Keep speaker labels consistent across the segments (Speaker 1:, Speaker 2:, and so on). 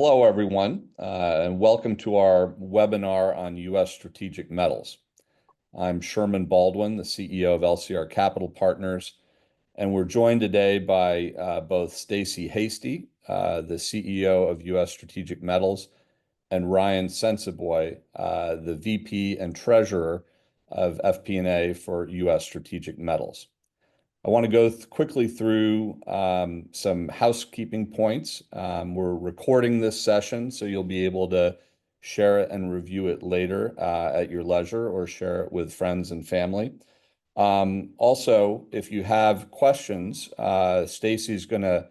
Speaker 1: Hello, everyone, and welcome to our webinar on U.S. strategic metals. I'm Sherman Baldwin, the CEO of LCR Capital Partners, and we're joined today by both Stacy Hasty, the CEO of U.S. Strategic Metals, and Ryan Sensaboy, the VP and Treasurer of FP&A for U.S. Strategic Metals. I want to go quickly through some housekeeping points. We're recording this session, so you'll be able to share it and review it later at your leisure or share it with friends and family. Also, if you have questions, Stacy's going to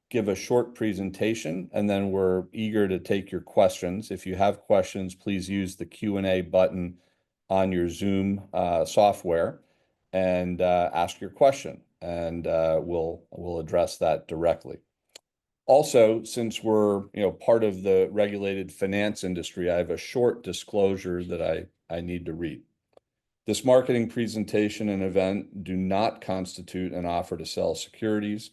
Speaker 1: give a short presentation, and then we're eager to take your questions. If you have questions, please use the Q&A button on your Zoom software and ask your question, and we'll address that directly. Also, since we're part of the regulated finance industry, I have a short disclosure that I need to read. This marketing presentation and event do not constitute an offer to sell securities.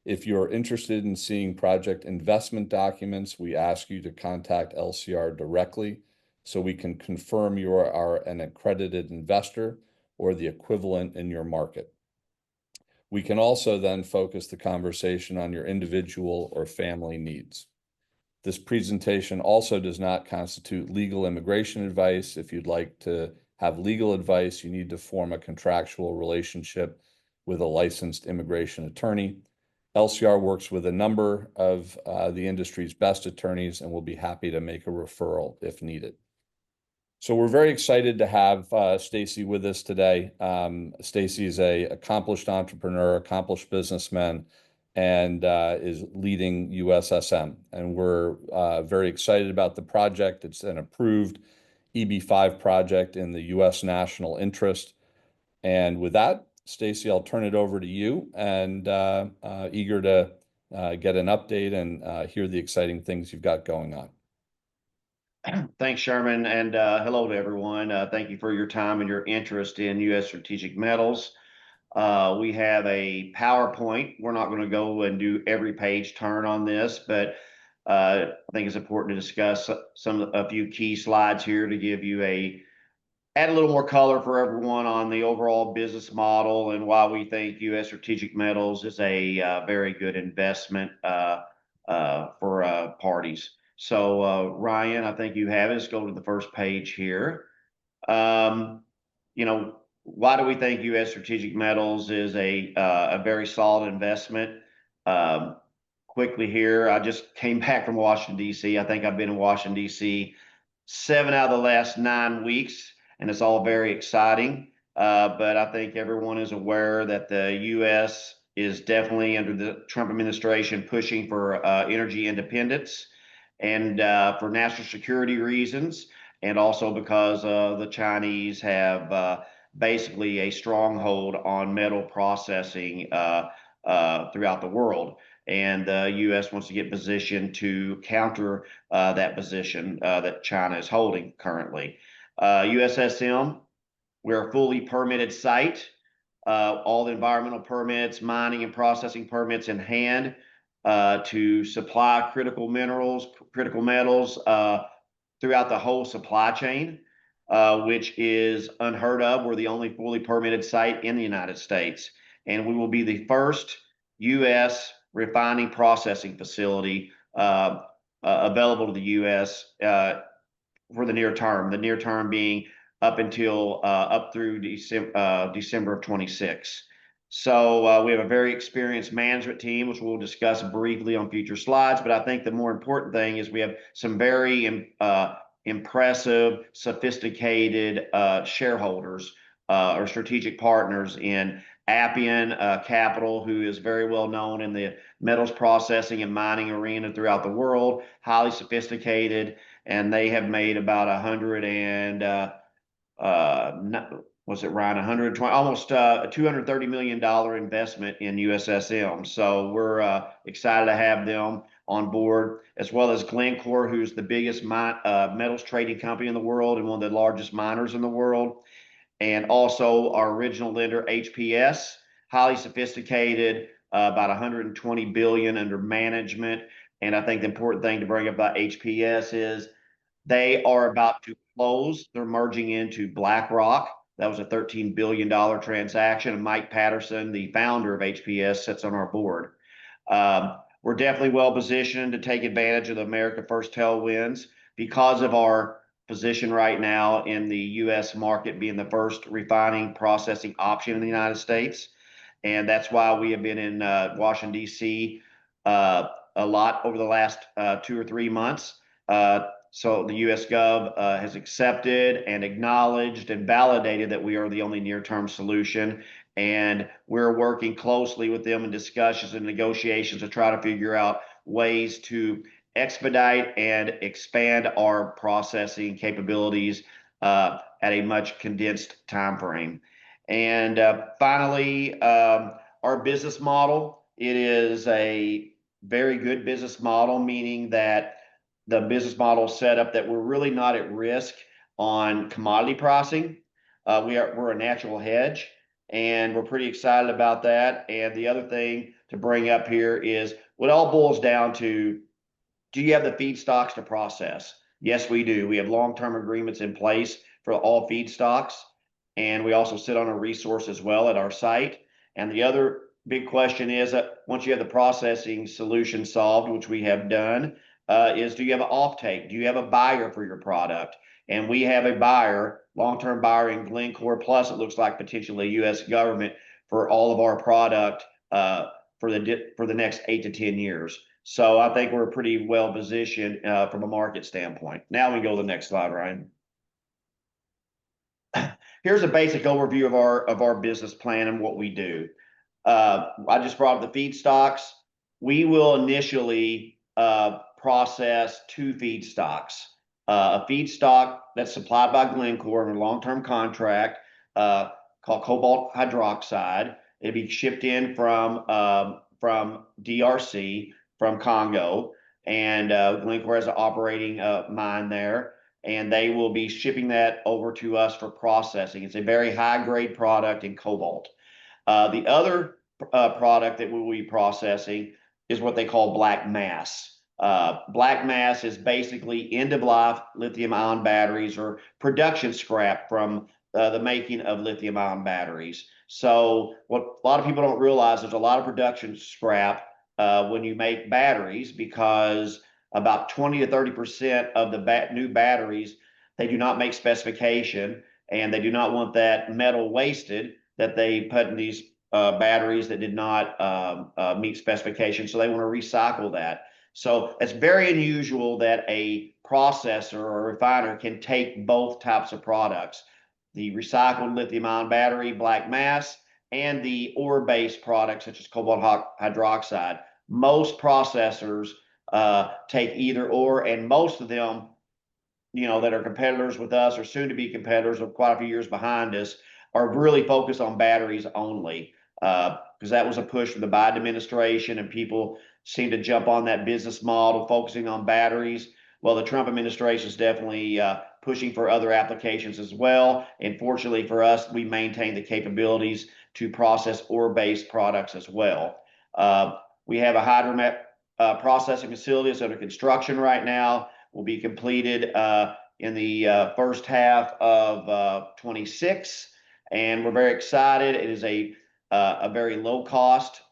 Speaker 1: If you're interested in seeing project investment documents, we ask you to contact LCR directly so we can confirm you are an accredited investor or the equivalent in your market. We can also then focus the conversation on your individual or family needs. This presentation also does not constitute legal immigration advice. If you'd like to have legal advice, you need to form a contractual relationship with a licensed immigration attorney. LCR works with a number of the industry's best attorneys and will be happy to make a referral if needed. So we're very excited to have Stacy with us today. Stacy is an accomplished entrepreneur, accomplished businessman, and is leading USSM. And we're very excited about the project. It's an approved EB-5 project in the U.S. national interest. And with that, Stacy, I'll turn it over to you, and eager to get an update and hear the exciting things you've got going on.
Speaker 2: Thanks, Sherman, and hello to everyone. Thank you for your time and your interest in U.S. Strategic Metals. We have a PowerPoint. We're not going to go and do every page turn on this, but I think it's important to discuss a few key slides here to give you add a little more color for everyone on the overall business model and why we think U.S. Strategic Metals is a very good investment for parties. So, Ryan, I think you have it. Let's go to the first page here. Why do we think U.S. Strategic Metals is a very solid investment? Quickly here, I just came back from Washington, D.C. I think I've been in Washington, D.C. 7 out of the last 9 weeks, and it's all very exciting. But I think everyone is aware that the U.S. is definitely, under the Trump administration, pushing for energy independence, and for national security reasons, and also because the Chinese have basically a stronghold on metal processing throughout the world. And the U.S. wants to get positioned to counter that position that China is holding currently. USSM, we're a fully permitted site. All the environmental permits, mining and processing permits in hand to supply critical minerals, critical metals throughout the whole supply chain, which is unheard of. We're the only fully permitted site in the United States, and we will be the first U.S. refining processing facility available to the U.S. For the near term. The near term being up through December of 26. So we have a very experienced management team, which we'll discuss briefly on future slides. But I think the more important thing is we have some very impressive, sophisticated shareholders or strategic partners in Appian Capital, who is very well known in the metals processing and mining arena throughout the world, highly sophisticated, and they have made about 100 and was it Ryan, 120, almost a $230 million investment in USSM. So we're excited to have them on board, as well as Glencore, who's the biggest metals trading company in the world and one of the largest miners in the world. And also our original lender, HPS, highly sophisticated, about 120 billion under management, And I think the important thing to bring up about HPS is they are about to close. They're merging into BlackRock. That was a $13 billion transaction. And Mike Patterson, the founder of HPS, sits on our board. We're definitely well positioned to take advantage of the America First tailwinds because of our position right now in the U.S. market being the first refining processing option in the United States. And that's why we have been in Washington, D.C. A lot over the last 2 or 3 months. So the U.S. Gov has accepted and acknowledged and validated that we are the only near-term solution. And we're working closely with them in discussions and negotiations to try to figure out ways to expedite and expand our processing capabilities at a much condensed time frame. And finally, our business model, it is a very good business model, meaning that the business model set up that we're really not at risk on commodity pricing. We're a natural hedge, and we're pretty excited about that. And the other thing to bring up here is what all boils down to, do you have the feedstocks to process? Yes, we do. We have long-term agreements in place for all feedstocks, and we also sit on a resource as well at our site. And the other big question is that once you have the processing solution solved, which we have done, is do you have an offtake? Do you have a buyer for your product? And we have a buyer, long-term buyer in Glencore, plus it looks like potentially U.S. government for all of our product for the next 8 to 10 years. So I think we're pretty well positioned from a market standpoint. Now we go to the next slide, Ryan. Here's a basic overview of our business plan and what we do. I just brought up the feedstocks. We will initially process 2 feedstocks. A feedstock that's supplied by Glencore in a long-term contract called cobalt hydroxide. It'll be shipped in from DRC, from Congo, and Glencore has an operating mine there, and they will be shipping that over to us for processing. It's a very high-grade product in cobalt. The other product that we will be processing is what they call black mass. Black mass is basically end-of-life lithium-ion batteries or production scrap from the making of lithium-ion batteries. So what a lot of people don't realize, there's a lot of production scrap when you make batteries, because about 20 to 30% of the new batteries, they do not make specification, and they do not want that metal wasted that they put in these batteries that did not meet specification. So they want to recycle that. So it's very unusual that a processor or a refiner can take both types of products, the recycled lithium-ion battery, black mass, and the ore-based products such as cobalt hydroxide. Most processors take either or, and most of them, that are competitors with us or soon to be competitors or quite a few years behind us, are really focused on batteries only, because that was a push from the Biden administration, and people seem to jump on that business model focusing on batteries. Well, the Trump administration is definitely pushing for other applications as well. And fortunately for us, we maintain the capabilities to process ore-based products as well. We have a hydromet processing facility that's under construction right now. Will be completed in the first half of 26, and we're very excited. It is a very low cost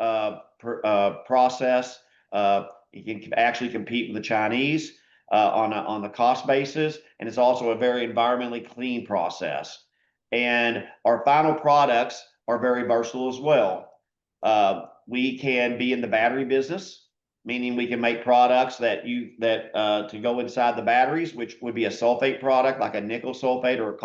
Speaker 2: process. It can actually compete with the Chinese on the cost basis, and it's also a very environmentally clean process. And our final products are very versatile as well. We can be in the battery business, meaning we can make products that to go inside the batteries, which would be a sulfate product like a nickel sulfate or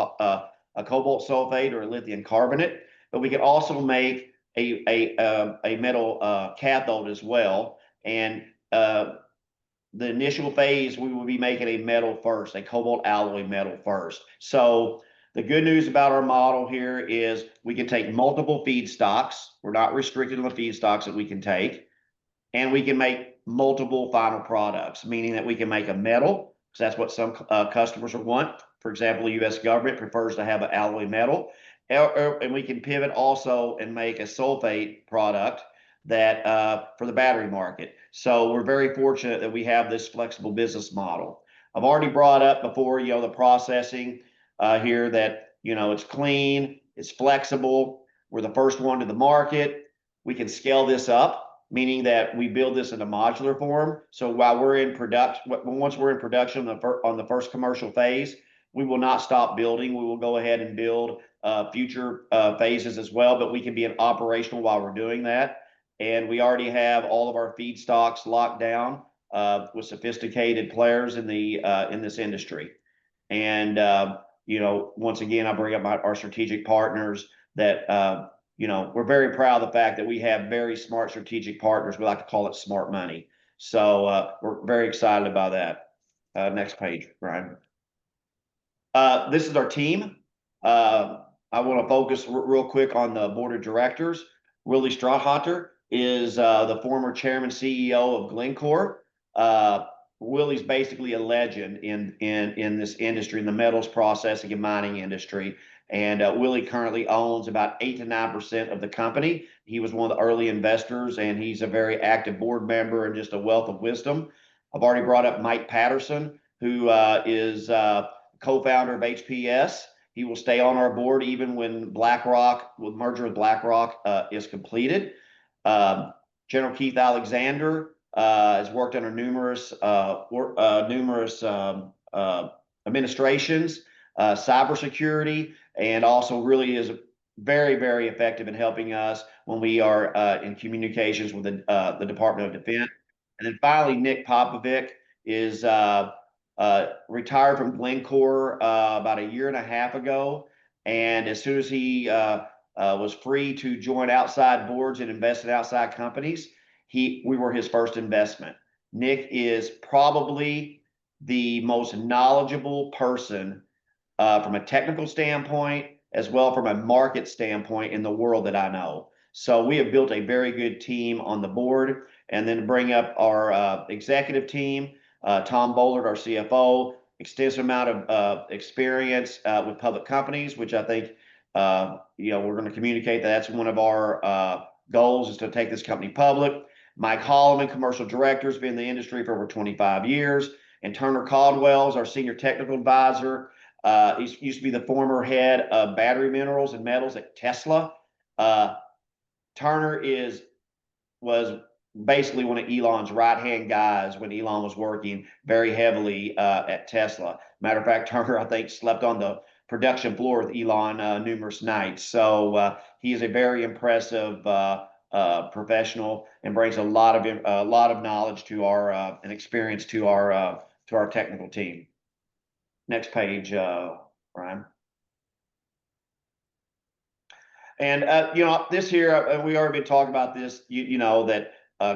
Speaker 2: a cobalt sulfate or a lithium carbonate. But we can also make a metal cathode as well. And the initial phase, we will be making a metal first, a cobalt alloy metal first. So the good news about our model here is we can take multiple feedstocks. We're not restricted on the feedstocks that we can take. And we can make multiple final products, meaning that we can make a metal, because that's what some customers want. For example, the U.S. government prefers to have an alloy metal. And we can pivot also and make a sulfate product that for the battery market. So we're very fortunate that we have this flexible business model. I've already brought up before, the processing here that, it's clean, it's flexible. We're the first one to the market. We can scale this up, meaning that we build this in a modular form. So while we're in production, once we're in production on the first commercial phase, we will not stop building. We will go ahead and build future phases as well, but we can be operational while we're doing that. And we already have all of our feedstocks locked down with sophisticated players in this industry. And once again, I bring up our strategic partners that we're very proud of the fact that we have very smart strategic partners. We like to call it smart money. So we're very excited about that. Next page, Brian. This is our team. I want to focus real quick on the board of directors. Willie Strawhatter is the former chairman CEO of Glencore. Willie's basically a legend in this industry, in the metals processing and mining industry. And Willie currently owns about 8 to 9% of the company. He was one of the early investors, and he's a very active board member and just a wealth of wisdom. I've already brought up Mike Patterson, who is co-founder of HPS. He will stay on our board even when merger with BlackRock is completed. General Keith Alexander has worked under numerous administrations, cybersecurity, and also really is very, very effective in helping us when we are in communications with the Department of Defense. And then finally, Nick Popovic is retired from Glencore about a year and a half ago. And as soon as he was free to join outside boards and invest in outside companies, we were his first investment. Nick is probably the most knowledgeable person from a technical standpoint, as well from a market standpoint in the world that I know. So we have built a very good team on the board. And then to bring up our executive team, Tom Bollard, our CFO, extensive amount of experience with public companies, which I think we're going to communicate that's one of our goals, is to take this company public. Mike Holloman, commercial director, has been in the industry for over 25 years. And Turner Caldwell is our senior technical advisor. He used to be the former head of battery minerals and metals at Tesla. Turner was basically one of Elon's right-hand guys when Elon was working very heavily at Tesla. Matter of fact, Turner, I think, slept on the production floor with Elon numerous nights. So he is a very impressive professional and brings a lot of knowledge to our and experience to our technical team. Next page, Ryan. And this here, we already been talking about this. That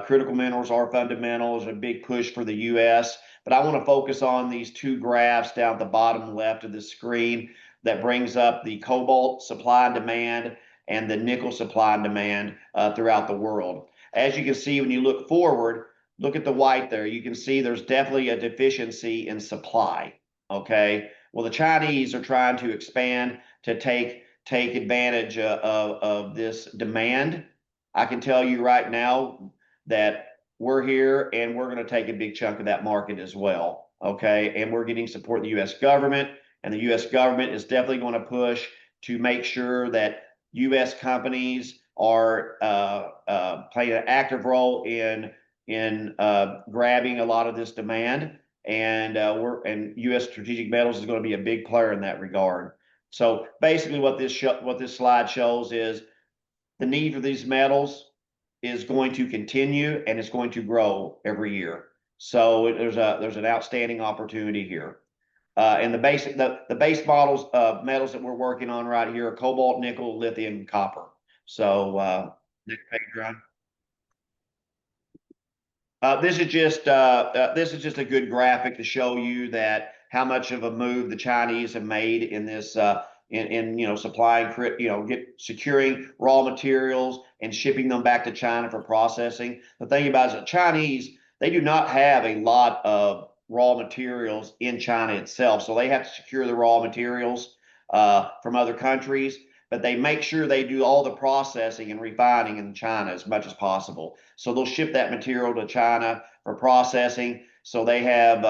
Speaker 2: critical minerals are fundamentals, a big push for the U.S. But I want to focus on these two graphs down at the bottom left of the screen that brings up the cobalt supply and demand and the nickel supply and demand throughout the world. As you can see, when you look forward, look at the white there. You can see there's definitely a deficiency in supply. Okay. Well, the Chinese are trying to expand to take advantage of this demand. I can tell you right now that we're here and we're going to take a big chunk of that market as well. Okay. And we're getting support of the U.S. government, and the U.S. government is definitely going to push to make sure that U.S. companies are playing an active role in grabbing a lot of this demand. And U.S. Strategic Metals is going to be a big player in that regard. So basically, what this slide shows is the need for these metals is going to continue, and it's going to grow every year. So there's an outstanding opportunity here. And the base metals that we're working on right here are cobalt, nickel, lithium, and copper. So next page, Ron. This is just a good graphic to show you that how much of a move the Chinese have made in this supplying securing raw materials and shipping them back to China for processing. The thing about it is the Chinese, they do not have a lot of raw materials in China itself, so they have to secure the raw materials from other countries. but they make sure they do all the processing and refining in China as much as possible. So they'll ship that material to China for processing. So they have,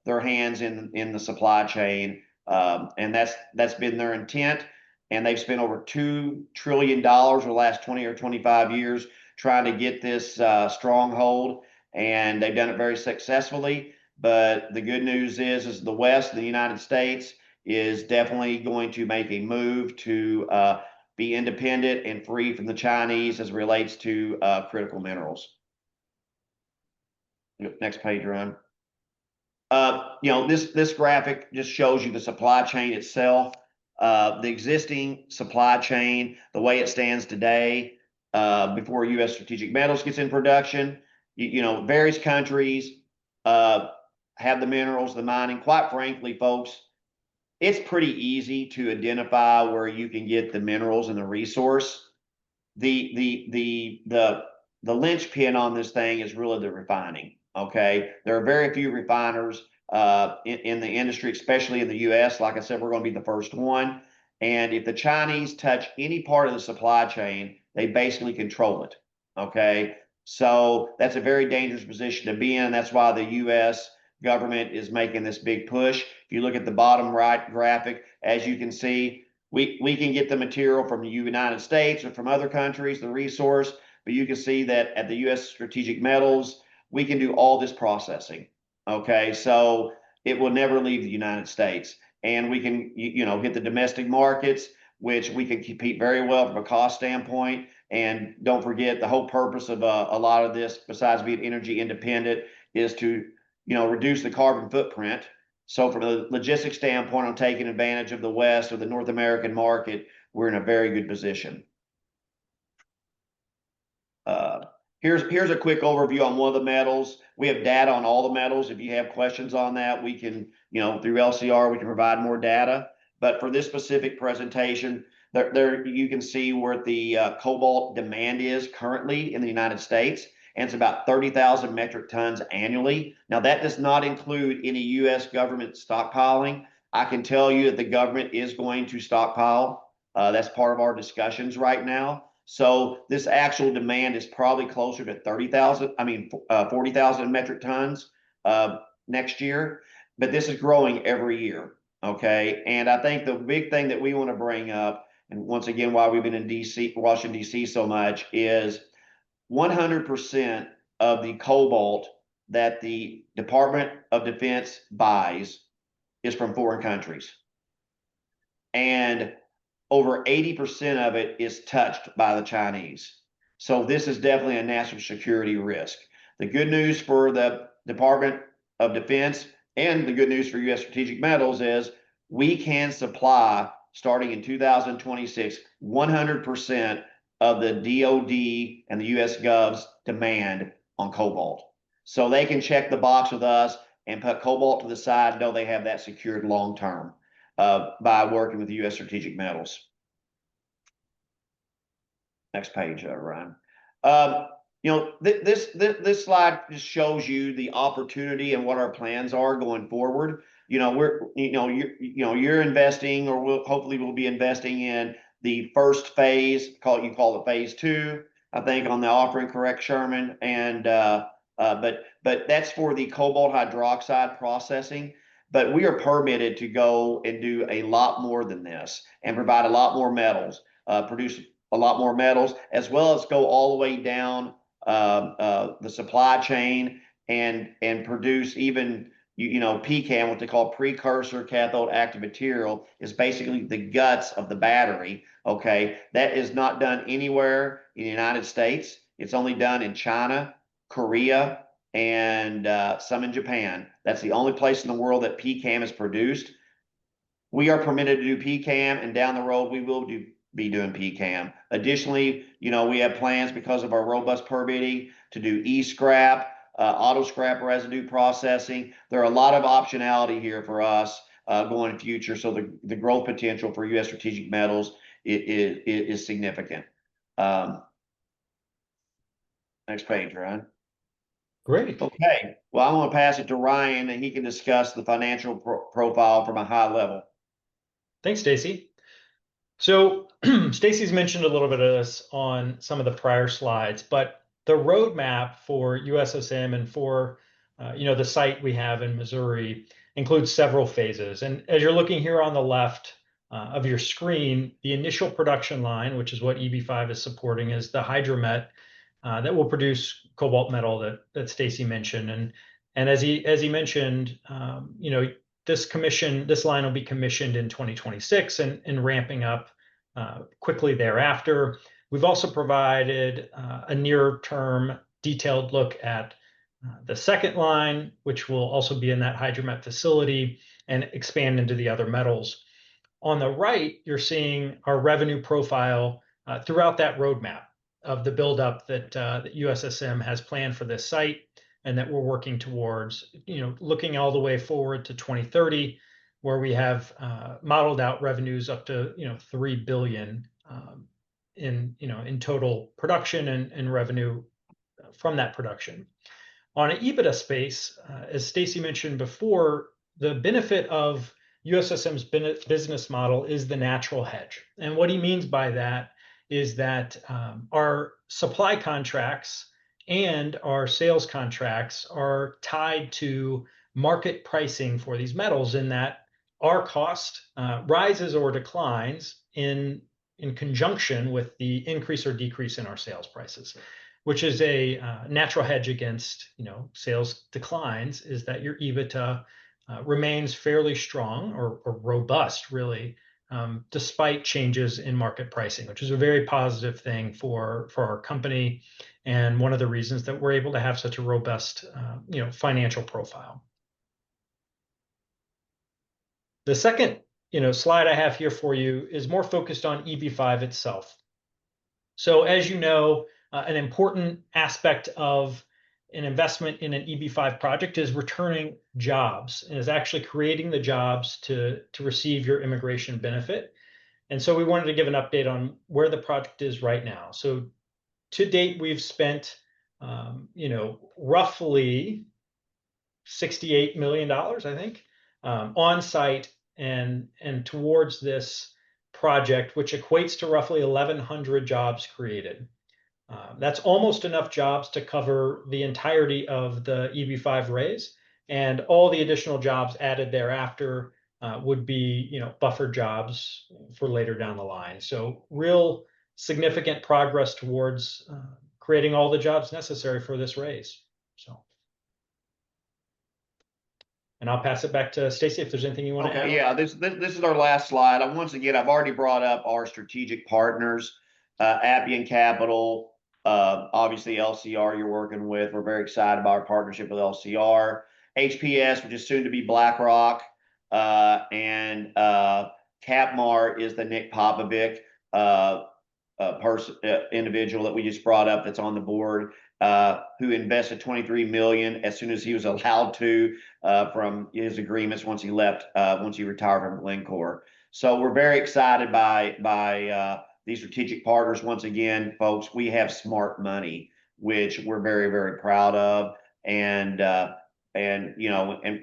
Speaker 2: their hands in the supply chain, and that's been their intent. And they've spent over $2 trillion over the last 20 or 25 years trying to get this stronghold, and they've done it very successfully. But the good news is the West, the United States, is definitely going to make a move to be independent and free from the Chinese as it relates to critical minerals. Next page, Ron. This graphic just shows you the supply chain itself, the existing supply chain, the way it stands today, before U.S. Strategic Metals gets in production. Various countries have the minerals, the mining. Quite frankly, folks, it's pretty easy to identify where you can get the minerals and the resource. The linchpin on this thing is really the refining. Okay, there are very few refiners in the industry, especially in the U.S. Like I said, we're going to be the first one. And if the Chinese touch any part of the supply chain, they basically control it. Okay, so that's a very dangerous position to be in. That's why the U.S. government is making this big push. If you look at the bottom right graphic, as you can see, we can get the material from the United States or from other countries, the resource, but you can see that at the U.S. Strategic Metals, we can do all this processing. Okay, so it will never leave the United States, and we can hit the domestic markets, which we can compete very well from a cost standpoint. And don't forget, the whole purpose of a lot of this, besides being energy independent, is to reduce the carbon footprint. So from a logistics standpoint, on taking advantage of the West or the North American market, we're in a very good position. Here's a quick overview on one of the metals. We have data on all the metals. If you have questions on that, we can, through LCR, we can provide more data. But for this specific presentation, there you can see where the cobalt demand is currently in the United States, and it's about 30,000 metric tons annually. Now, that does not include any U.S. government stockpiling. I can tell you that the government is going to stockpile. That's part of our discussions right now. So this actual demand is probably closer to 40,000 metric tons next year, but this is growing every year. Okay, and I think the big thing that we want to bring up, and once again, why we've been in DC, Washington, D.C. so much, is 100% of the cobalt that the Department of Defense buys is from foreign countries. And over 80% of it is touched by the Chinese. So this is definitely a national security risk. The good news for the Department of Defense and the good news for U.S. Strategic Metals is we can supply, starting in 2026, 100% of the DOD and the U.S. Gov's demand on cobalt. So they can check the box with us and put cobalt to the side, know they have that secured long term by working with the U.S. Strategic Metals. Next page, Ryan. This slide just shows you the opportunity and what our plans are going forward. You're investing, or hopefully we'll be investing in the first phase. You call it phase 2, I think, on the offering, correct, Sherman? And but that's for the cobalt hydroxide processing. But we are permitted to go and do a lot more than this and provide a lot more metals, produce a lot more metals, as well as go all the way down the supply chain and produce even PCAM, what they call precursor cathode active material, is basically the guts of the battery. Okay, that is not done anywhere in the United States. It's only done in China, Korea, and some in Japan. That's the only place in the world that PCAM is produced. We are permitted to do PCAM, and down the road we will be doing PCAM. Additionally, we have plans, because of our robust permitting, to do e-scrap, auto scrap residue processing. There are a lot of optionality here for us going in the future. So the growth potential for U.S. Strategic Metals is significant. Next page, Ryan.
Speaker 3: Great.
Speaker 2: Okay. Well, I'm going to pass it to Ryan, and he can discuss the financial profile from a high level.
Speaker 3: Thanks, Stacy. So Stacy's mentioned a little bit of this on some of the prior slides, but the roadmap for USSM and for the site we have in Missouri includes several phases. And as you're looking here on the left of your screen, the initial production line, which is what EB-5 is supporting, is the hydromet that will produce cobalt metal that Stacy mentioned. And as he mentioned, this line will be commissioned in 2026 and ramping up quickly thereafter. We've also provided a near-term detailed look at the second line, which will also be in that hydromet facility and expand into the other metals. On the right, you're seeing our revenue profile throughout that roadmap of the buildup that USSM has planned for this site and that we're working towards, looking all the way forward to 2030, where we have modeled out revenues up to 3 billion in total production and revenue from that production. On an EBITDA space, as Stacy mentioned before, the benefit of USSM's business model is the natural hedge. And what he means by that is that our supply contracts and our sales contracts are tied to market pricing for these metals, in that our cost rises or declines in conjunction with the increase or decrease in our sales prices, which is a natural hedge against sales declines, is that your EBITDA remains fairly strong or robust, really, despite changes in market pricing, which is a very positive thing for our company, and one of the reasons that we're able to have such a robust financial profile. The second slide I have here for you is more focused on EB-5 itself. So as you know, an important aspect of an investment in an EB-5 project is returning jobs, and is actually creating the jobs to receive your immigration benefit. And so we wanted to give an update on where the project is right now. So to date, we've spent roughly $68 million, I think, on site and towards this project, which equates to roughly 1,100 jobs created. That's almost enough jobs to cover the entirety of the EB-5 raise, and all the additional jobs added thereafter would be buffer jobs for later down the line. So real significant progress towards creating all the jobs necessary for this raise. And I'll pass it back to Stacy if there's anything you want to add.
Speaker 2: Yeah, this is our last slide. Once again, I've already brought up our strategic partners, Appian Capital, obviously LCR you're working with. We're very excited about our partnership with LCR. HPS, which is soon to be BlackRock, and Capmar is the Nick Popovic individual that we just brought up that's on the board, who invested $23 million as soon as he was allowed to from his agreements once he left, once he retired from Glencore. So we're very excited by these strategic partners. Once again, folks, we have smart money, which we're very, very proud of, and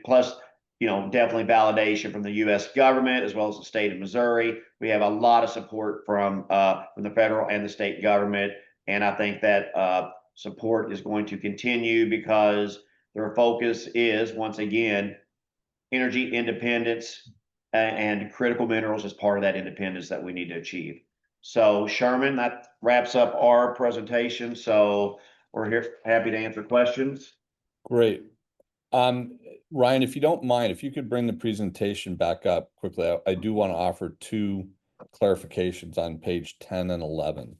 Speaker 2: plus, definitely validation from the U.S. government as well as the state of Missouri. We have a lot of support from the federal and the state government, and I think that support is going to continue because their focus is, once again, energy independence and critical minerals as part of that independence that we need to achieve. So Sherman, that wraps up our presentation. So we're here happy to answer questions.
Speaker 1: Great. Ryan, if you don't mind, if you could bring the presentation back up quickly, I do want to offer two clarifications on page 10 and 11.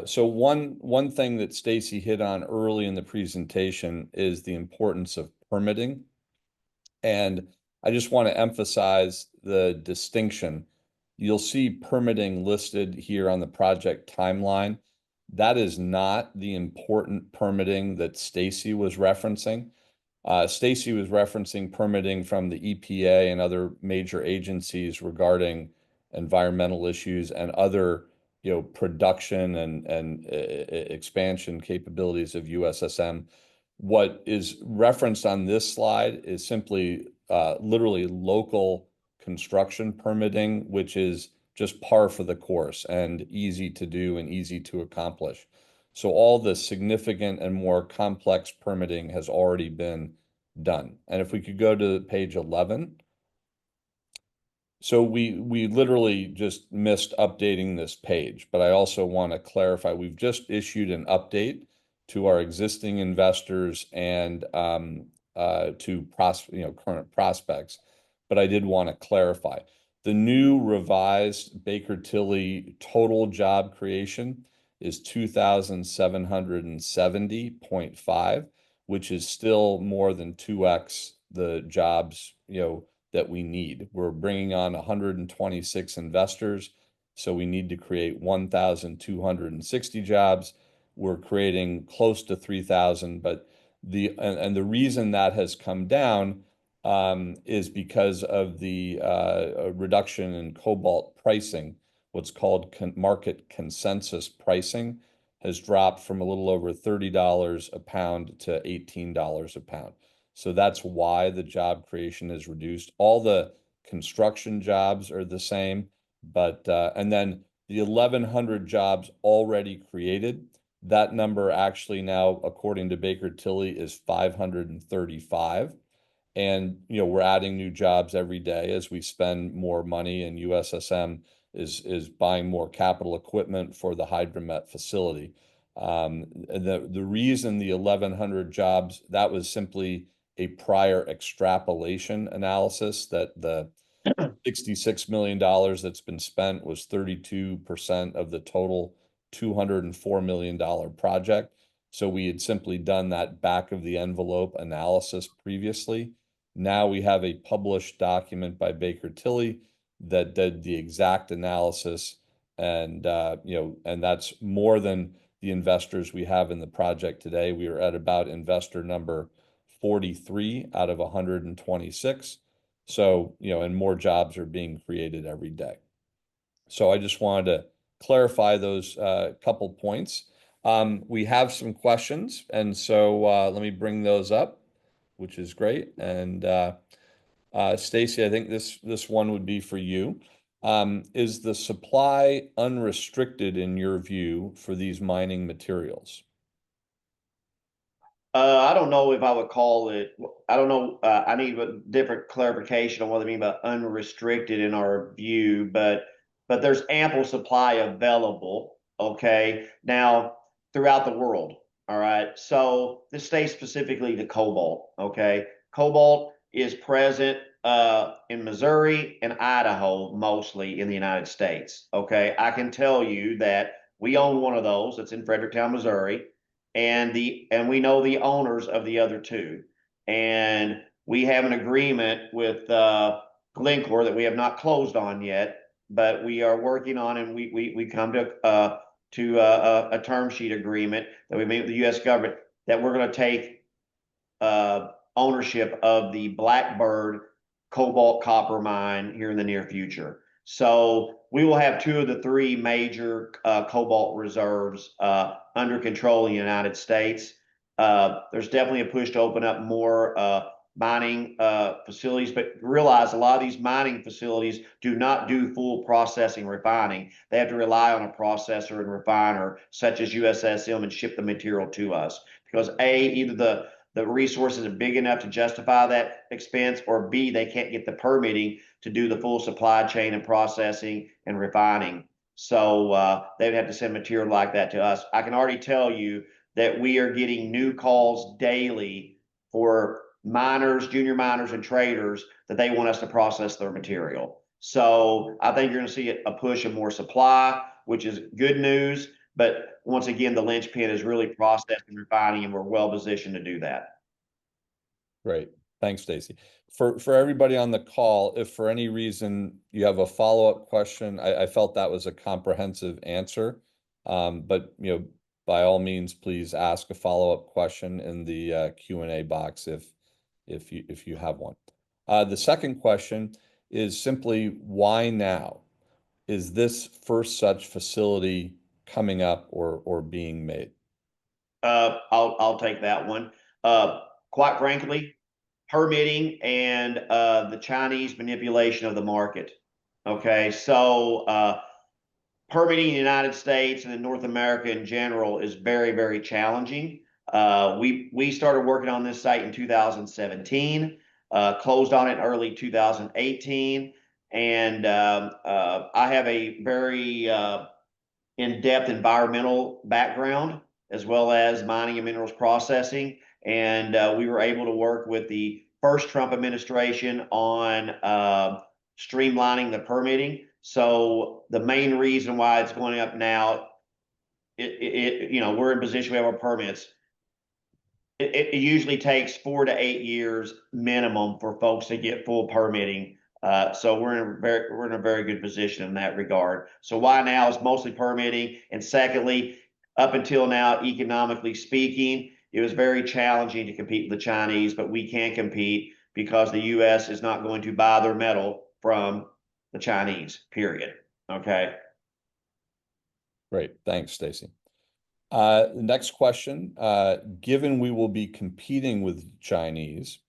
Speaker 1: So one thing that Stacy hit on early in the presentation is the importance of permitting. And I just want to emphasize the distinction. You'll see permitting listed here on the project timeline. That is not the important permitting that Stacy was referencing. Stacy was referencing permitting from the EPA and other major agencies regarding environmental issues and other production and expansion capabilities of USSM. What is referenced on this slide is simply literally local construction permitting, which is just par for the course and easy to do and easy to accomplish. So all the significant and more complex permitting has already been done. And if we could go to page 11. So we literally just missed updating this page, but I also want to clarify, we've just issued an update to our existing investors and to current prospects. But I did want to clarify. The new revised Baker Tilly total job creation is 2,770.5, which is still more than 2x the jobs, that we need. We're bringing on 126 investors, so we need to create 1,260 jobs. We're creating close to 3,000, but the reason that has come down is because of the reduction in cobalt pricing. What's called market consensus pricing has dropped from a little over $30 a pound to $18 a pound. So that's why the job creation is reduced. All the construction jobs are the same, but and then the 1,100 jobs already created, that number actually now, according to Baker Tilly, is 535. And we're adding new jobs every day as we spend more money, and USSM is buying more capital equipment for the hydromet facility. The reason the 1,100 jobs, that was simply a prior extrapolation analysis that the $66 million that's been spent was 32% of the total $204 million project. So we had simply done that back of the envelope analysis previously. Now we have a published document by Baker Tilly that did the exact analysis, and and that's more than the investors we have in the project today. We are at about investor number 43 out of 126. So, and more jobs are being created every day. So I just wanted to clarify those couple points. We have some questions, and so let me bring those up, which is great. And Stacy, I think this one would be for you. Is the supply unrestricted in your view for these mining materials?
Speaker 2: I don't know if I would call it, I don't know, I need a different clarification on what I mean by unrestricted in our view, but there's ample supply available, okay, now throughout the world, all right? So this states specifically the cobalt, okay? Cobalt is present in Missouri and Idaho, mostly in the United States, okay? I can tell you that we own one of those that's in Fredericktown, Missouri, and we know the owners of the other two, and we have an agreement with Glencore that we have not closed on yet, but we are working on, and we come to a term sheet agreement that we made with the U.S. government that we're going to take ownership of the Blackbird cobalt copper mine here in the near future. So we will have two of the three major cobalt reserves under control in the United States. There's definitely a push to open up more mining facilities, but realize a lot of these mining facilities do not do full processing refining. They have to rely on a processor and refiner such as USSM and ship the material to us because either the resources are big enough to justify that expense, or B, they can't get the permitting to do the full supply chain and processing and refining. So they'd have to send material like that to us. I can already tell you that we are getting new calls daily for miners, junior miners, and traders that they want us to process their material. So I think you're going to see a push of more supply, which is good news. But once again, the linchpin is really processing and refining, and we're well positioned to do that.
Speaker 1: Great. Thanks, Stacy. For everybody on the call, if for any reason you have a follow-up question, I felt that was a comprehensive answer. But by all means, please ask a follow-up question in the Q&A box if you have one. The second question is simply, why now? Is this first such facility coming up or being made?
Speaker 2: I'll take that one. Quite frankly, permitting and the Chinese manipulation of the market. Okay, so permitting in the United States and in North America in general is very, very challenging. We started working on this site in 2017, closed on it in early 2018, and I have a very in-depth environmental background as well as mining and minerals processing. And we were able to work with the first Trump administration on streamlining the permitting. So the main reason why it's going up now, we're in position, we have our permits. It usually takes 4 to 8 years minimum for folks to get full permitting. So we're in a very good position in that regard. So why now is mostly permitting, and secondly, up until now, economically speaking, it was very challenging to compete with the Chinese, but we can compete because the U.S. is not going to buy their metal from the Chinese, period. Okay.
Speaker 1: Great. Thanks, Stacy. The next question, given we will be competing with Chinese,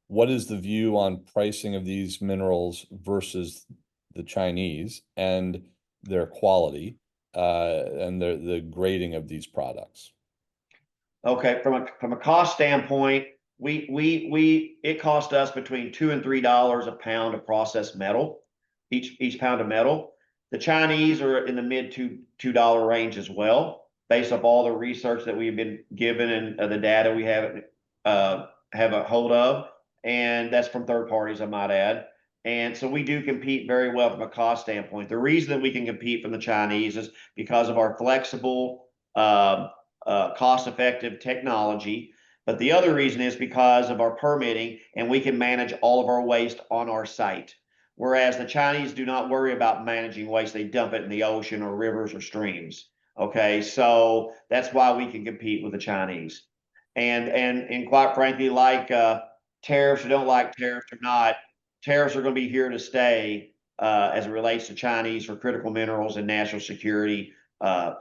Speaker 1: what is the view on pricing of these minerals versus the Chinese and their quality and the grading of these products?
Speaker 2: Okay, from a cost standpoint, it cost us between $2 and $3 a pound of processed metal, each pound of metal. The Chinese are in the mid $2 range as well, based off all the research that we've been given and the data we have a hold of, and that's from third parties, I might add. And so we do compete very well from a cost standpoint. The reason that we can compete from the Chinese is because of our flexible, cost-effective technology. But the other reason is because of our permitting, and we can manage all of our waste on our site. Whereas the Chinese do not worry about managing waste. They dump it in the ocean or rivers or streams. Okay, so that's why we can compete with the Chinese. And quite frankly, like tariffs or don't like tariffs or not, tariffs are going to be here to stay as it relates to Chinese for critical minerals and national security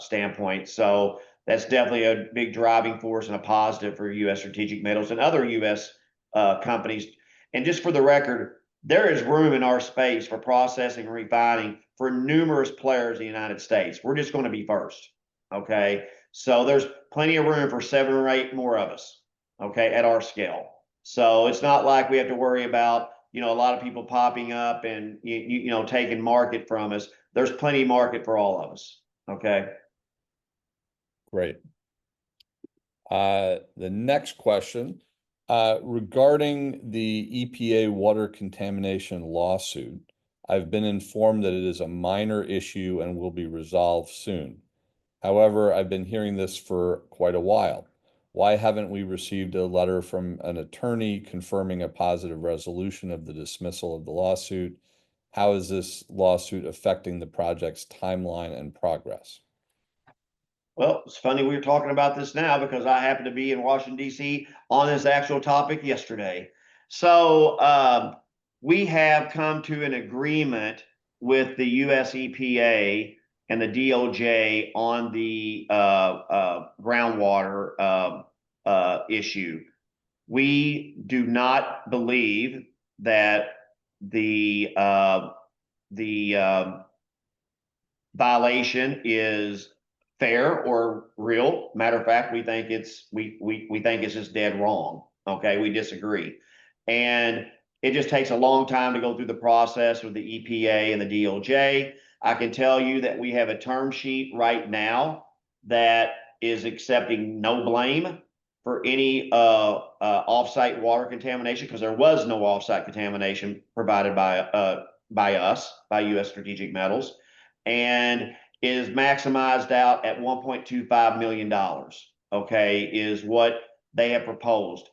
Speaker 2: standpoint. So that's definitely a big driving force and a positive for U.S. Strategic Metals and other U.S. Companies. And just for the record, there is room in our space for processing and refining for numerous players in the United States. We're just going to be first. Okay. So there's plenty of room for 7 or 8 more of us. Okay. At our scale. So it's not like we have to worry about, a lot of people popping up and, taking market from us. There's plenty of market for all of us. Okay.
Speaker 1: Great. The next question, regarding the EPA water contamination lawsuit, I've been informed that it is a minor issue and will be resolved soon. However, I've been hearing this for quite a while. Why haven't we received a letter from an attorney confirming a positive resolution of the dismissal of the lawsuit? How is this lawsuit affecting the project's timeline and progress?
Speaker 2: Well, it's funny we were talking about this now because I happened to be in Washington, D.C. on this actual topic yesterday. So we have come to an agreement with the US EPA and the DOJ on the groundwater issue. We do not believe that the violation is fair or real. Matter of fact, we think it's just dead wrong. Okay, we disagree, and it just takes a long time to go through the process with the EPA and the DOJ. I can tell you that we have a term sheet right now that is accepting no blame for any offsite water contamination, because there was no offsite contamination provided by us, by U.S. Strategic Metals, and is maximized out at $1.25 million, okay, is what they have proposed.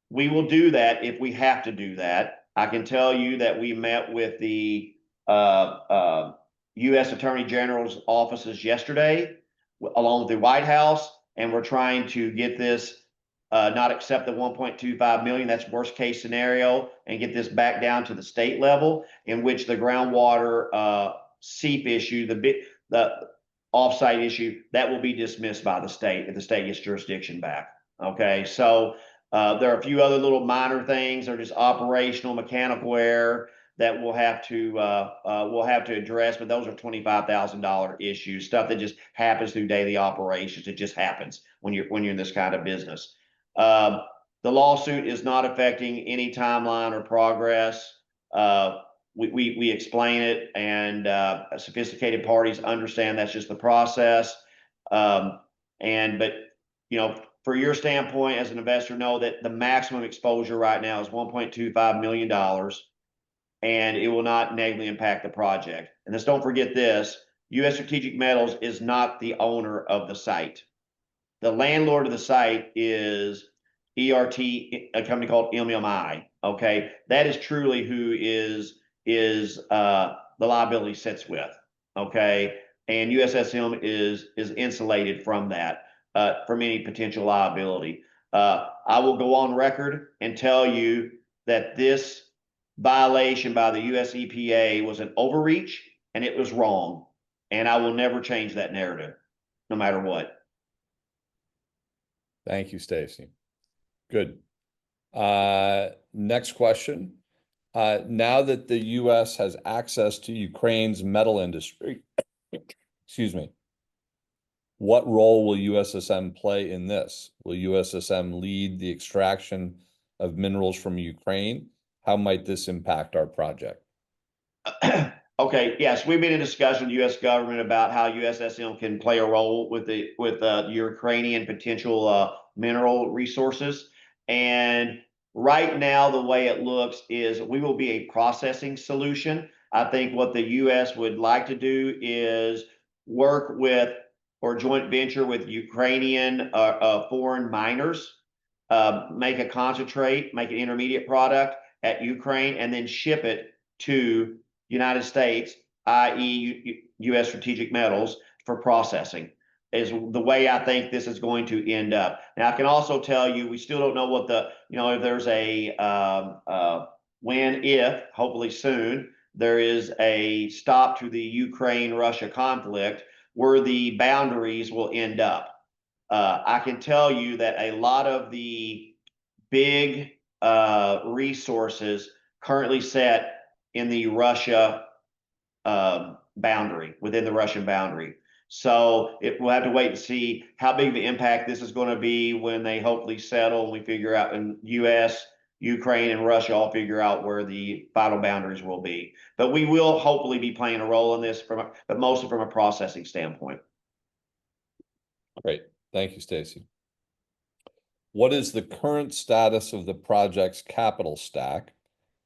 Speaker 2: We will do that if we have to do that. I can tell you that we met with the U.S. Attorney General's offices yesterday, along with the White House, and we're trying to get this, not accept the $1.25 million, that's worst case scenario, and get this back down to the state level, in which the groundwater seep issue, the offsite issue, that will be dismissed by the state if the state gets jurisdiction back. Okay, so There are a few other little minor things, or just operational mechanical error that we'll have to address, but those are $25,000 issues, stuff that just happens through daily operations. It just happens when you're in this kind of business. The lawsuit is not affecting any timeline or progress. We explain it, and sophisticated parties understand that's just the process. But for your standpoint as an investor, know that the maximum exposure right now is $1.25 million, and it will not negatively impact the project. And just don't forget this: U.S. Strategic Metals is not the owner of the site. The landlord of the site is ERT, a company called MMI. Okay, that is truly who the liability sits with. Okay, and USSM is insulated from that, from any potential liability. I will go on record and tell you that this violation by the US EPA was an overreach, and it was wrong. And I will never change that narrative, no matter what.
Speaker 1: Thank you, Stacy. Good. Next question. Now that the U.S. has access to Ukraine's metal industry, excuse me, what role will USSM play in this? Will USSM lead the extraction of minerals from Ukraine? How might this impact our project?
Speaker 2: Okay, yes, we've been in discussion with the U.S. government about how USSM can play a role with the Ukrainian potential mineral resources. And right now, the way it looks is we will be a processing solution. I think what the U.S. would like to do is work with, or joint venture with, Ukrainian foreign miners, make a concentrate, make an intermediate product at Ukraine, and then ship it to United States, i.e. U.S. Strategic Metals, for processing, is the way I think this is going to end up. Now, I can also tell you, we still don't know what if there's if, hopefully soon, there is a stop to the Ukraine-Russia conflict, where the boundaries will end up. I can tell you that a lot of the big resources currently set in the Russia boundary, within the Russian boundary. So we'll have to wait and see how big the impact this is going to be when they hopefully settle, and we figure out, and US, Ukraine, and Russia all figure out where the final boundaries will be. But we will hopefully be playing a role in this, but mostly from a processing standpoint.
Speaker 1: Great. Thank you, Stacy. What is the current status of the project's capital stack?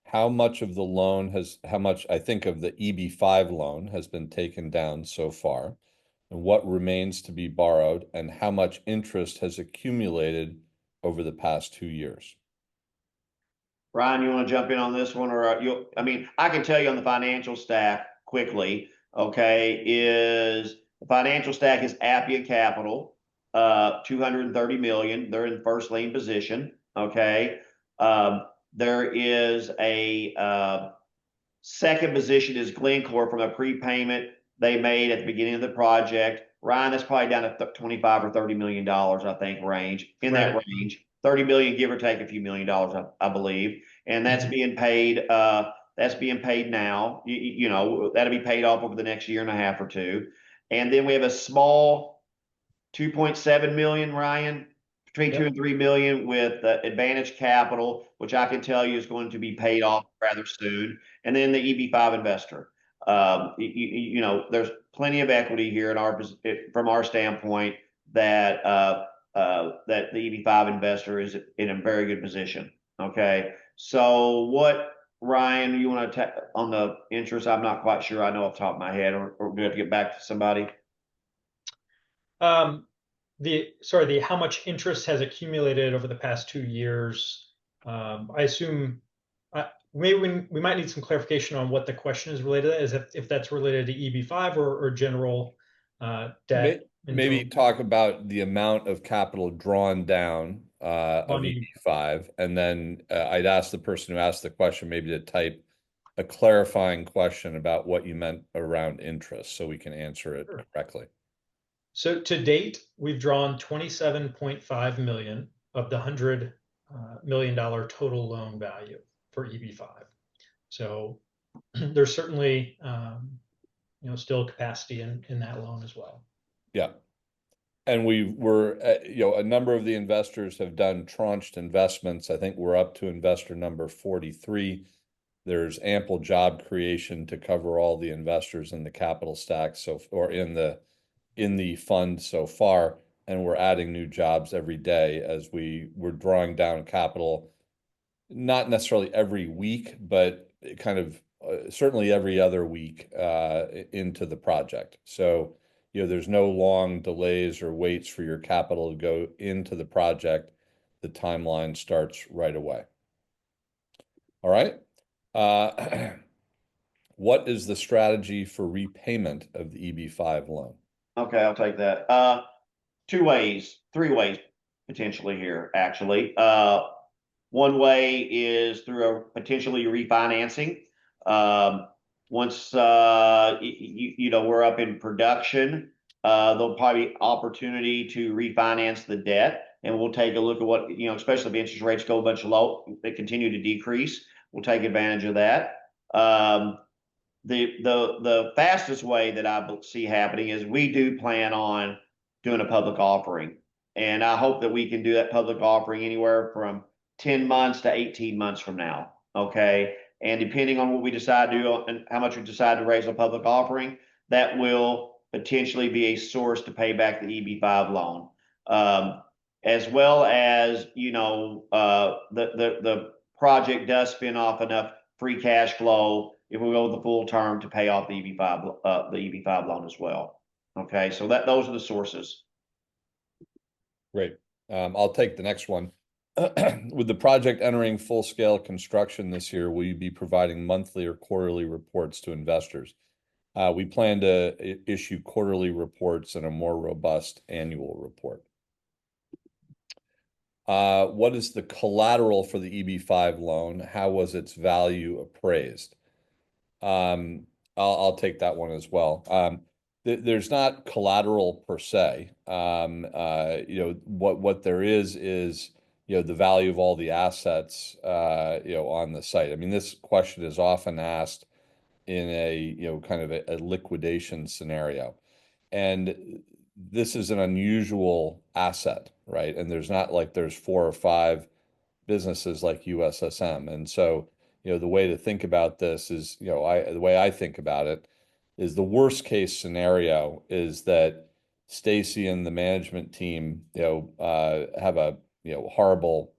Speaker 1: How much of the loan I think of the EB-5 loan has been taken down so far, and what remains to be borrowed, and how much interest has accumulated over the past 2 years?
Speaker 2: Ryan, you want to jump in on this one, or I can tell you on the financial stack quickly. Okay, the financial stack is Appia Capital, $230 million. They're in first lien position. Okay. There is a second position is Glencore, from a prepayment they made at the beginning of the project. Ryan, that's probably down to $25 or $30 million, I think, range. In that range, 30 million, give or take a few $1,000,000, I believe. And that's being paid. That's being paid now. That'll be paid off over the next year and a half or two. And then we have a small 2.7 million, Ryan, between 2 and 3 million, with Advantage Capital, which I can tell you is going to be paid off rather soon. And then the EB-5 investor. There's plenty of equity here from our standpoint, that the EB-5 investor is in a very good position. Okay. So what, Ryan, you want to on the interest? I'm not quite sure I know off the top of my head, or do we have to get back to somebody?
Speaker 3: How much interest has accumulated over the past 2 years? I assume maybe we might need some clarification on what the question is related to, is if that's related to EB-5 or general debt.
Speaker 1: Maybe talk about the amount of capital drawn down of EB-5, and then I'd ask the person who asked the question maybe to type a clarifying question about what you meant around interest, so we can answer it correctly.
Speaker 3: So to date, we've drawn 27.5 million of the 100 million total loan value for EB-5. So there's certainly still capacity in that loan as well.
Speaker 1: Yeah. And a number of the investors have done tranched investments. I think we're up to investor number 43. There's ample job creation to cover all the investors in the capital stack, or in the fund so far, and we're adding new jobs every day as we're drawing down capital, not necessarily every week, but kind of certainly every other week into the project. So, there's no long delays or waits for your capital to go into the project. The timeline starts right away. All right. What is the strategy for repayment of the EB-5 loan?
Speaker 2: Okay, I'll take that. Three ways potentially here, actually. One way is through a potentially refinancing. Once we're up in production, there'll probably be opportunity to refinance the debt, and we'll take a look at what, especially if interest rates go a bunch low, they continue to decrease. We'll take advantage of that. The fastest way that I see happening is we do plan on doing a public offering, and I hope that we can do that public offering anywhere from 10 months to 18 months from now. Okay. And depending on what we decide to do and how much we decide to raise a public offering, that will potentially be a source to pay back the EB-5 loan. As well as, the project does spin off enough free cash flow if we go the full term to pay off the EB-5 loan as well. Okay. So those are the sources.
Speaker 1: Great. I'll take the next one. With the project entering full-scale construction this year, will you be providing monthly or quarterly reports to investors? We plan to issue quarterly reports and a more robust annual report. What is the collateral for the EB-5 loan? How was its value appraised? I'll take that one as well. There's not collateral per se. What there is the value of all the assets, on the site. I mean, this question is often asked in a, kind of a liquidation scenario. And this is an unusual asset, right? And there's not like there's 4 or 5 businesses like USSM. And so, the way to think about this is, the way I think about it is the worst case scenario is that Stacy and the management team, have a horrible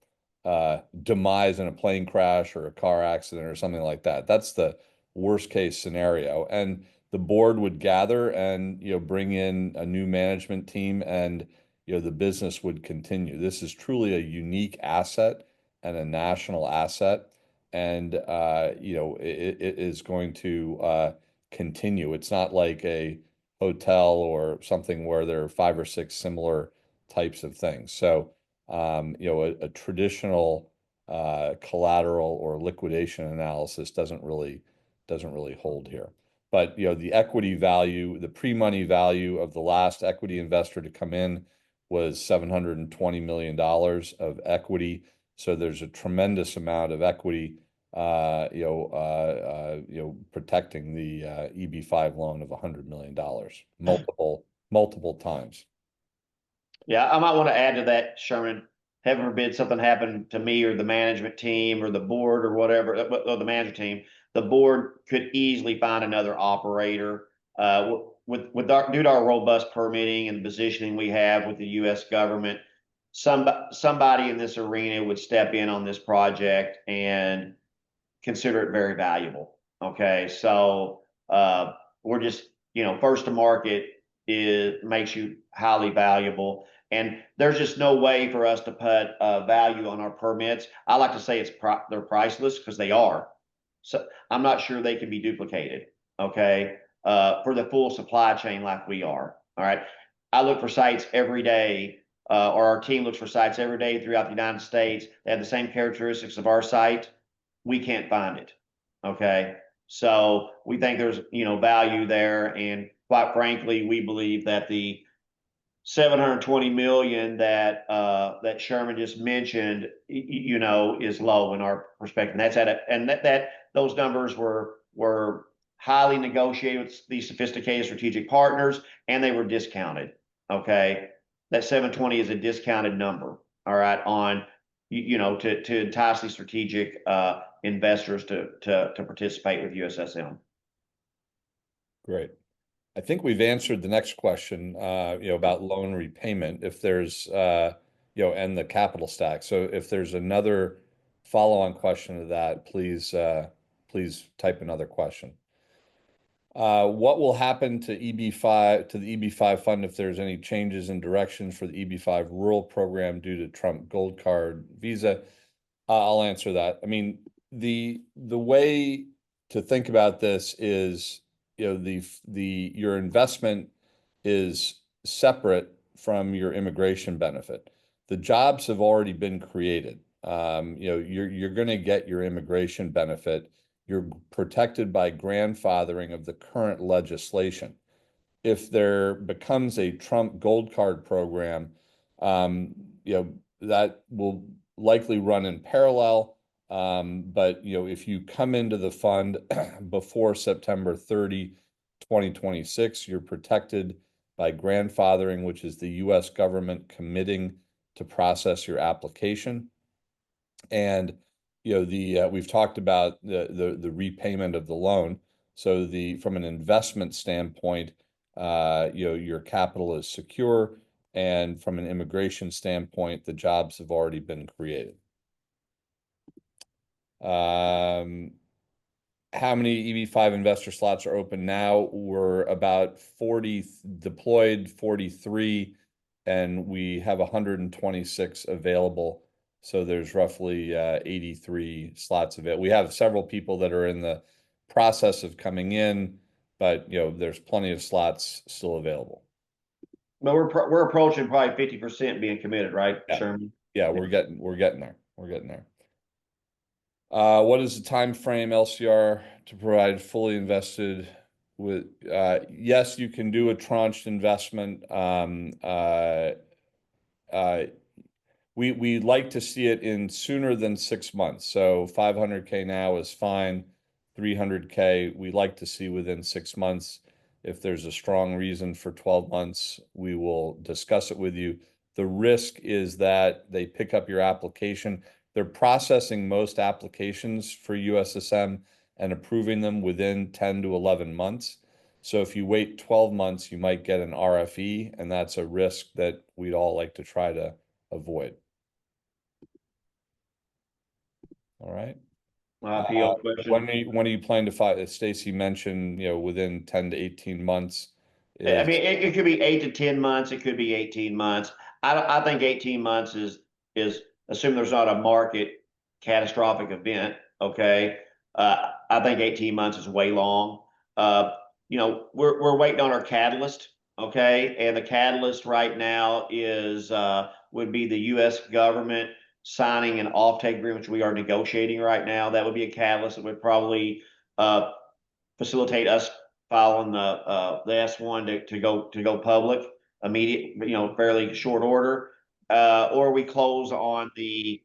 Speaker 1: demise in a plane crash or a car accident or something like that. That's the worst case scenario. And the board would gather and bring in a new management team, and the business would continue. This is truly a unique asset and a national asset, and it is going to continue. It's not like a hotel or something where there are 5 or 6 similar types of things. So a traditional collateral or liquidation analysis doesn't really hold here. But the equity value, the pre-money value of the last equity investor to come in was $720 million of equity. So there's a tremendous amount of equity, protecting the EB-5 loan of $100 million, multiple times.
Speaker 2: Yeah, I might want to add to that, Sherman. Heaven forbid something happened to me or the management team or the board or whatever, or the management team. The board could easily find another operator. Due to our robust permitting and the positioning we have with the U.S. government, somebody in this arena would step in on this project and consider it very valuable. Okay, so we're just first to market makes you highly valuable, and there's just no way for us to put value on our permits. I like to say they're priceless, because they are. So I'm not sure they can be duplicated. Okay, for the full supply chain like we are. All right, I look for sites every day, or our team looks for sites every day throughout the United States. They have the same characteristics of our site. We can't find it. Okay, so we think there's value there, and quite frankly, we believe that the 720 million that that Sherman just mentioned, is low in our perspective. And that's that those numbers were highly negotiated with these sophisticated strategic partners, and they were discounted. Okay, that 720 is a discounted number. All right, on to entice these strategic investors to participate with USSM.
Speaker 1: Great. I think we've answered the next question, about loan repayment, if there's, and the capital stack. So if there's another follow-on question to that, please type another question. What will happen to EB-5 to the EB-5 fund if there's any changes in direction for the EB-5 rural program due to Trump Gold Card visa? I'll answer that. I mean, the way to think about this is, your investment is separate from your immigration benefit. The jobs have already been created. You're going to get your immigration benefit. You're protected by grandfathering of the current legislation. If there becomes a Trump Gold Card program, that will likely run in parallel. But if you come into the fund before September 30, 2026, you're protected by grandfathering, which is the U.S. government committing to process your application. And we've talked about the repayment of the loan. So from an investment standpoint, your capital is secure, and from an immigration standpoint, the jobs have already been created. How many EB-5 investor slots are open now? We're about 40 deployed, 43, and we have 126 available. So there's roughly 83 slots available. We have several people that are in the process of coming in, but there's plenty of slots still available.
Speaker 2: But we're approaching probably 50% being committed, right,
Speaker 1: Yeah.
Speaker 2: Sherman?
Speaker 1: Yeah, we're getting there. We're getting there. What is the time frame LCR to provide fully invested with? Yes, you can do a tranched investment. We like to see it in sooner than 6 months. So 500K now is fine. 300K we like to see within 6 months. If there's a strong reason for 12 months, we will discuss it with you. The risk is that they pick up your application. They're processing most applications for USSM and approving them within 10 to 11 months. So if you wait 12 months, you might get an RFE, and that's a risk that we'd all like to try to avoid. All right.
Speaker 2: question.
Speaker 1: When are you planning to file? Stacy mentioned, within 10 to 18 months.
Speaker 2: I mean, it could be 8 to 10 months. It could be 18 months. I think 18 months is assume there's not a market catastrophic event. Okay. I think 18 months is way long. We're waiting on our catalyst. Okay. And the catalyst right now would be the U.S. government signing an offtake agreement, which we are negotiating right now. That would be a catalyst that would probably facilitate us filing the S1 to go public immediate, fairly short order, or we close on the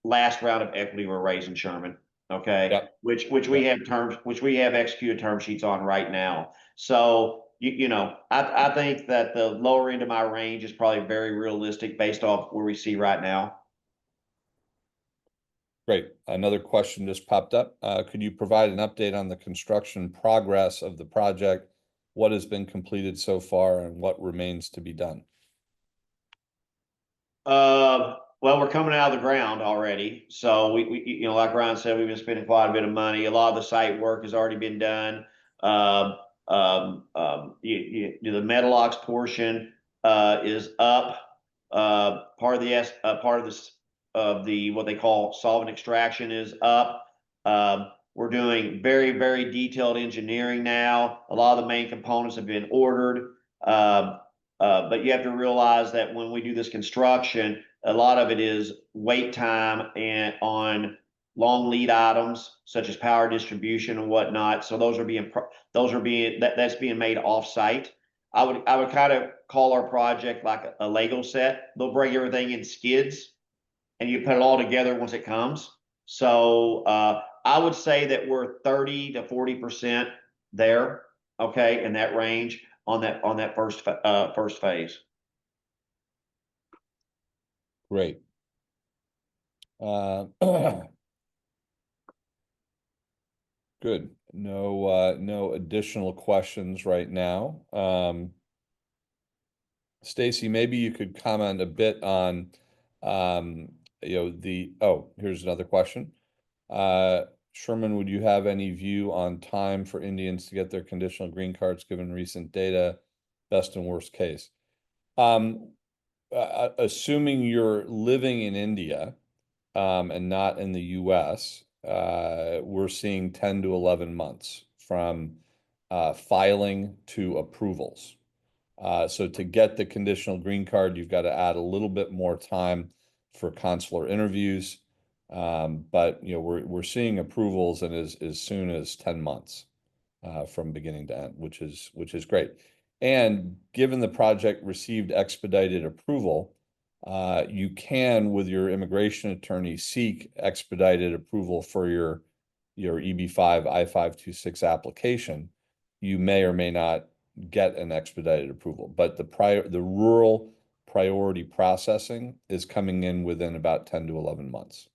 Speaker 2: last round of equity we're raising, Sherman. Okay, yep. which we have executed term sheets on right now. So I think that the lower end of my range is probably very realistic based off where we see right now.
Speaker 1: Great. Another question just popped up. Could you provide an update on the construction progress of the project? What has been completed so far, and what remains to be done?
Speaker 2: Well, we're coming out of the ground already. So we like Ryan said, we've been spending quite a bit of money. A lot of the site work has already been done. The Metalox portion is up. Part of the what they call solvent extraction is up. We're doing very, very detailed engineering now. A lot of the main components have been ordered. But you have to realize that when we do this construction, a lot of it is wait time and on long lead items such as power distribution and whatnot. So that's being made off site. I would kind of call our project like a Lego set. They'll bring everything in skids and you put it all together once it comes. So I would say that we're 30 to 40% there, okay, in that range on that first phase.
Speaker 1: Great. Good. No additional questions right now. Stacy, maybe you could comment a bit on, here's another question. Sherman, would you have any view on time for Indians to get their conditional green cards given recent data, best and worst case? Assuming you're living in India, and not in the US, we're seeing 10 to 11 months from filing to approvals. So to get the conditional green card, you've got to add a little bit more time for consular interviews. But we're seeing approvals in as soon as 10 months from beginning to end, which is great. And given the project received expedited approval, you can, with your immigration attorney, seek expedited approval for your EB-5 I-526 application. You may or may not get an expedited approval, but the rural priority processing is coming in within about 10 to 11 months.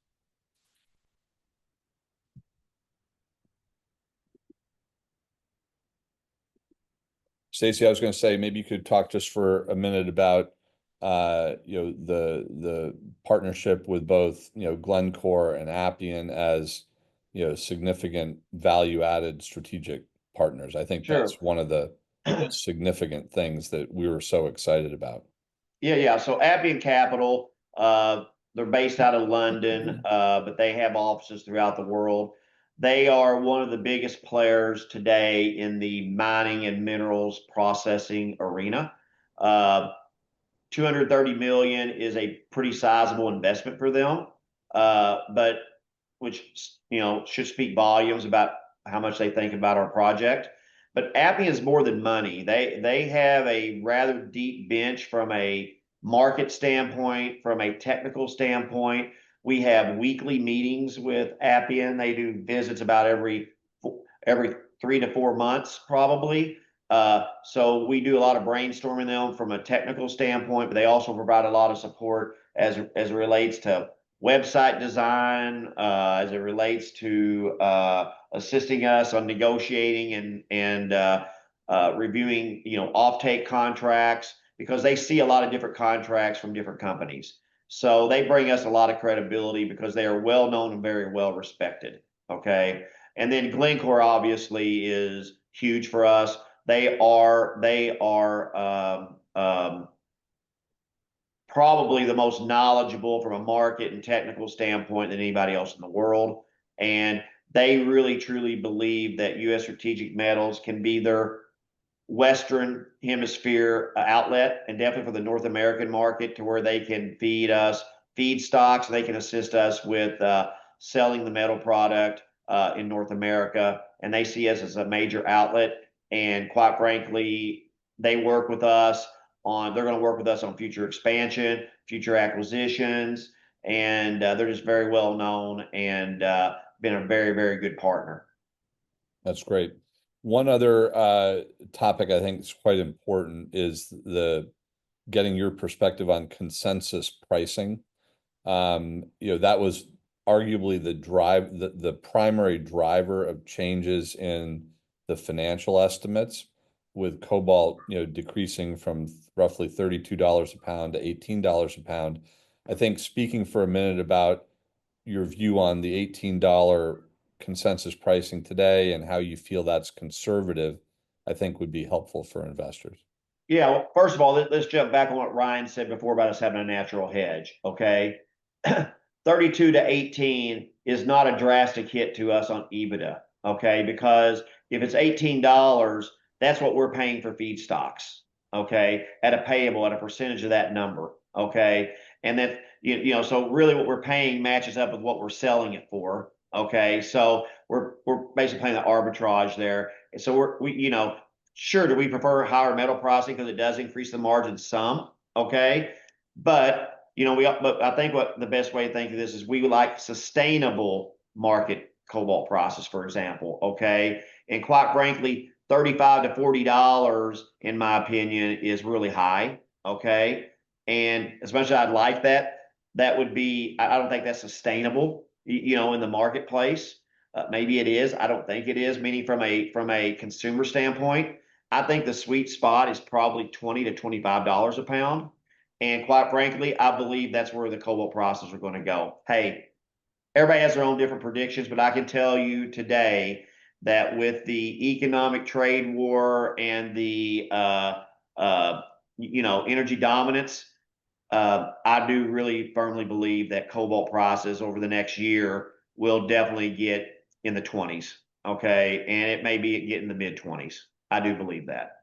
Speaker 1: Stacy, I was going to say maybe you could talk just for a minute about the partnership with both Glencore and Appian as significant value-added strategic partners. I think
Speaker 2: Sure.
Speaker 1: that's one of the most significant things that we were so excited about.
Speaker 2: Yeah. So Appian Capital, they're based out of London, but they have offices throughout the world. They are one of the biggest players today in the mining and minerals processing arena. 230 million is a pretty sizable investment for them, but which should speak volumes about how much they think about our project. But Appian is more than money. They have a rather deep bench from a market standpoint, from a technical standpoint. We have weekly meetings with Appian. They do visits about every 3 to 4 months, probably. So we do a lot of brainstorming them from a technical standpoint, but they also provide a lot of support as it relates to website design, as it relates to assisting us on negotiating and reviewing, offtake contracts, because they see a lot of different contracts from different companies. So they bring us a lot of credibility because they are well known and very well respected. Okay. And then Glencore obviously is huge for us. They are probably the most knowledgeable from a market and technical standpoint than anybody else in the world. And they really, truly believe that U.S. Strategic Metals can be their Western Hemisphere outlet, and definitely for the North American market, to where they can feed us feedstocks. They can assist us with selling the metal product in North America. And they see us as a major outlet. And quite frankly, they're going to work with us on future expansion, future acquisitions, and they're just very well known and been a very, very good partner.
Speaker 1: That's great. One other topic I think is quite important is getting your perspective on consensus pricing. That was arguably the primary driver of changes in the financial estimates, with Cobalt, decreasing from roughly $32 a pound to $18 a pound. I think speaking for a minute about your view on the $18 consensus pricing today and how you feel that's conservative, I think would be helpful for investors.
Speaker 2: Yeah, well, first of all, let's jump back on what Ryan said before about us having a natural hedge. Okay. 32 to 18 is not a drastic hit to us on EBITDA. Okay. Because if it's $18, that's what we're paying for feedstocks. Okay. At a percentage of that number. Okay. And then, so really what we're paying matches up with what we're selling it for. Okay. So we're basically playing the arbitrage there. So Sure, do we prefer higher metal pricing because it does increase the margin some? Okay, but but I think what the best way to think of this is we would like sustainable market cobalt prices, for example. Okay, and quite frankly, $35 to $40, in my opinion, is really high. Okay, and as much as I'd like that, that would be I don't think that's sustainable. In the marketplace. Maybe it is. I don't think it is. Meaning from a consumer standpoint, I think the sweet spot is probably $20 to $25 a pound. And quite frankly, I believe that's where the cobalt prices are going to go. Hey, everybody has their own different predictions, but I can tell you today that with the economic trade war and the energy dominance, I do really firmly believe that cobalt prices over the next year will definitely get in the 20s. Okay, and it may be get in the mid 20s. I do believe that.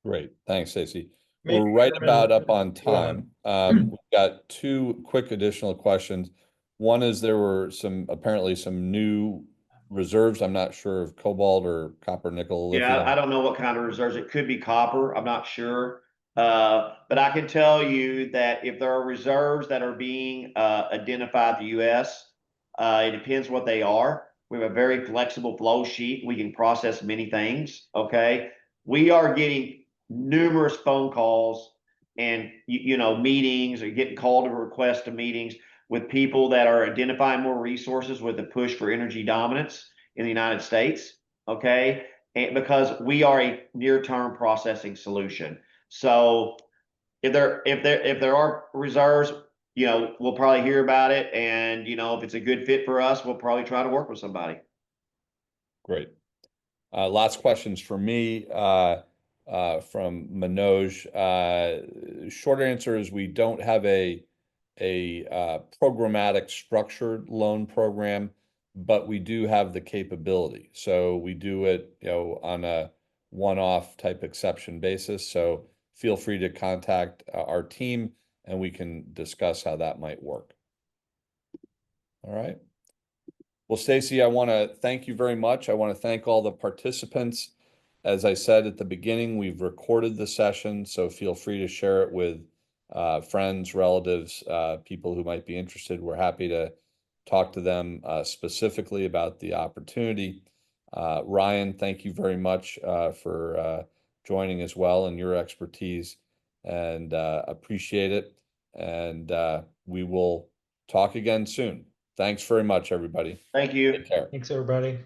Speaker 1: Great. Thanks, Stacey.
Speaker 3: Maybe,
Speaker 1: We're right
Speaker 3: Sherman,
Speaker 1: about up on time. We've got two quick additional questions. One is there were apparently some new reserves. I'm not sure of cobalt or copper, nickel, lithium.
Speaker 2: Yeah, I don't know what kind of reserves. It could be copper. I'm not sure. But I can tell you that if there are reserves that are being identified in the U.S., it depends what they are. We have a very flexible flow sheet. We can process many things. Okay. We are getting numerous phone calls and meetings, or getting called to request to meetings with people that are identifying more resources with the push for energy dominance in the United States. Okay. And because we are a near-term processing solution. So if there are reserves, we'll probably hear about it. And if it's a good fit for us, we'll probably try to work with somebody.
Speaker 1: Great. Last questions for me from Manoj. Short answer is we don't have a programmatic structured loan program, but we do have the capability. So we do it, on a one-off type exception basis. So feel free to contact our team and we can discuss how that might work. All right. Well, Stacey, I want to thank you very much. I want to thank all the participants. As I said at the beginning, we've recorded the session, so feel free to share it with friends, relatives, people who might be interested. We're happy to talk to them specifically about the opportunity. Ryan, thank you very much for joining as well and your expertise, and appreciate it. And we will talk again soon. Thanks very much, everybody.
Speaker 2: Thank you.
Speaker 1: Take care.
Speaker 3: Thanks, everybody.